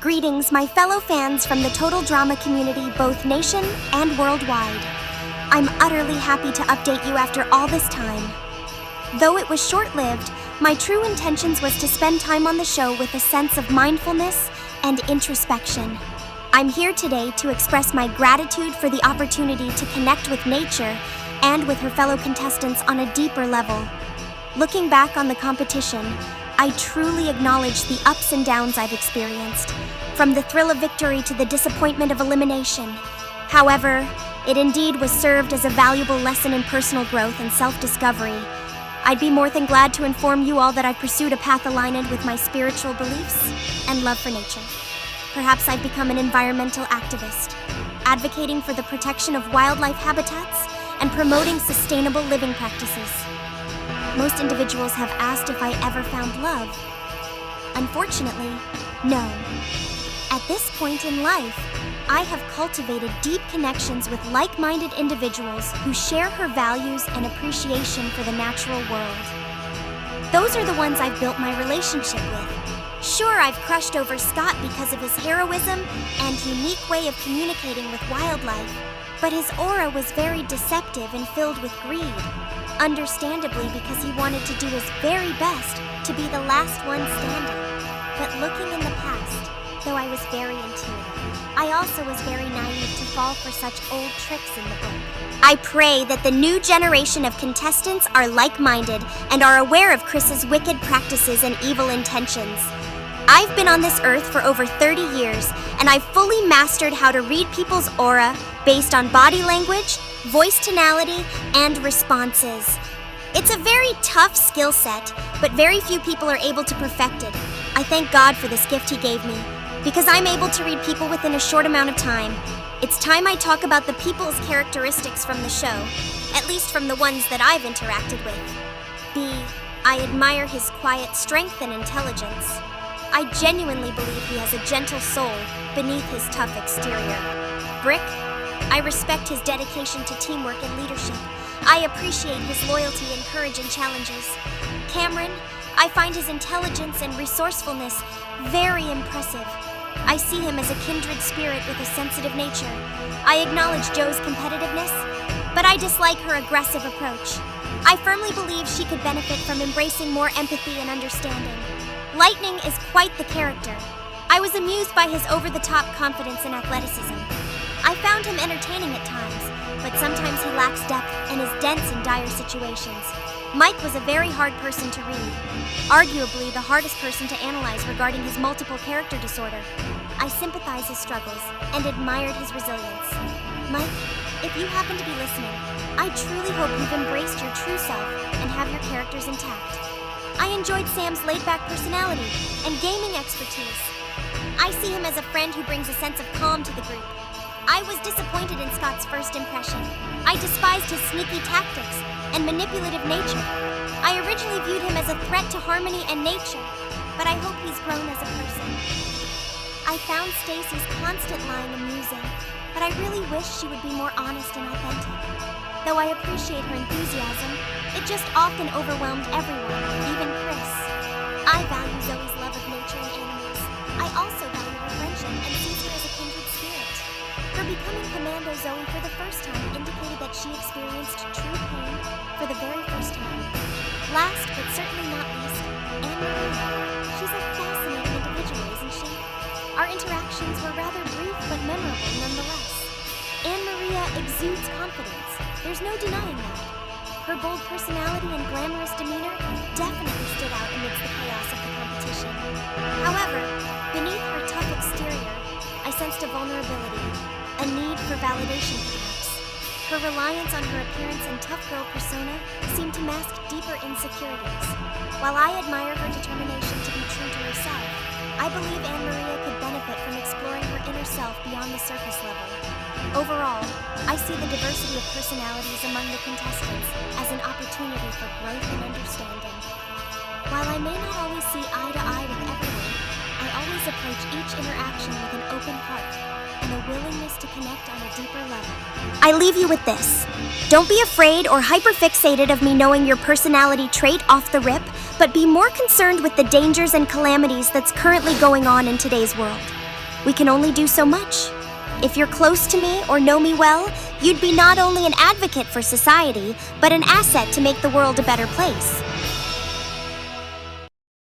Greetings, my fellow fans from the Total Drama community, both nation and worldwide. I'm utterly happy to update you after all this time. Though it was short-lived, my true intentions was to spend time on the show with a sense of mindfulness and introspection. I'm here today to express my gratitude for the opportunity to connect with nature and with her fellow contestants on a deeper level. Looking back on the competition, I truly acknowledge the ups and downs I've experienced, from the thrill of victory to the disappointment of elimination. However, it indeed was served as a valuable lesson in personal growth and self-discovery. I'd be more than glad to inform you all that I've pursued a path aligned with my spiritual beliefs and love for nature. Perhaps I've become an environmental activist, advocating for the protection of wildlife habitats and promoting sustainable living practices. Most individuals have asked if I ever found love. Unfortunately, no. At this point in life, I have cultivated deep connections with like-minded individuals who share her values and appreciation for the natural world. Those are the ones I've built my relationship with. Sure, I've crushed over Scott because of his heroism and unique way of communicating with wildlife, but his aura was very deceptive and filled with greed. Understandably, because he wanted to do his very best to be the last one standing. But looking in the past, though I was very intuitive, I also was very naive to fall for such old tricks in the book. I pray that the new generation of contestants are like-minded and are aware of Chris's wicked practices and evil intentions. I've been on this earth for over 30 years, and I've fully mastered how to read people's aura based on body language, voice tonality, and responses. It's a very tough skill set, but very few people are able to perfect it. I thank God for this gift he gave me, because I'm able to read people within a short amount of time. It's time I talk about the people's characteristics from the show, at least from the ones that I've interacted with. B. I admire his quiet strength and intelligence. I genuinely believe he has a gentle soul beneath his tough exterior. Brick. I respect his dedication to teamwork and leadership. I appreciate his loyalty and courage in challenges. Cameron, I find his intelligence and resourcefulness very impressive. I see him as a kindred spirit with a sensitive nature. I acknowledge Joe's competitiveness, but I dislike her aggressive approach. I firmly believe she could benefit from embracing more empathy and understanding. Lightning is quite the character. I was amused by his over-the-top confidence and athleticism. I found him entertaining at times, but sometimes he lacks depth and is dense in dire situations. Mike was a very hard person to read, arguably the hardest person to analyze regarding his multiple character disorder. I sympathize his struggles and admired his resilience. Mike, if you happen to be listening, I truly hope you've embraced your true self and have your characters intact. I enjoyed Sam's laid-back personality and gaming expertise. I see him as a friend who brings a sense of calm to the group. I was disappointed in Scott's first impression. I despised his sneaky tactics and manipulative nature. I originally viewed him as a threat to harmony and nature, but I hope he's grown as a person. I found Stacy's constant lying amusing, but I really wish she would be more honest and authentic. Though I appreciate her enthusiasm, it just often overwhelmed everyone, even Chris. I value Zoe's love of nature and animals. I also value her friendship and sees her as a kindred spirit. Her becoming Commando Zoe for the first time indicated that she experienced true pain for the very first time. Last, but certainly not least, Anne-Marie. She's a fascinating individual, isn't she? Our interactions were rather brief but memorable nonetheless. Anne-Maria exudes confidence. There's no denying that. Her bold personality and glamorous demeanor definitely stood out amidst the chaos of the competition. However, beneath her tough exterior, I sensed a vulnerability, a need for validation perhaps. Her reliance on her appearance and tough girl persona seemed to mask deeper insecurities. While I admire her determination to be true to herself, I believe Anne-Maria could benefit from exploring her inner self beyond the surface level. Overall, I see the diversity of personalities among the contestants as an opportunity for growth and understanding. While I may not always see eye to eye with everyone, I always approach each interaction with an open heart and a willingness to connect on a deeper level. I leave you with this. Don't be afraid or hyperfixated of me knowing your personality trait off the rip, but be more concerned with the dangers and calamities that's currently going on in today's world. we can only do so much. If you're close to me or know me well, you'd be not only an advocate for society, but an asset to make the world a better place.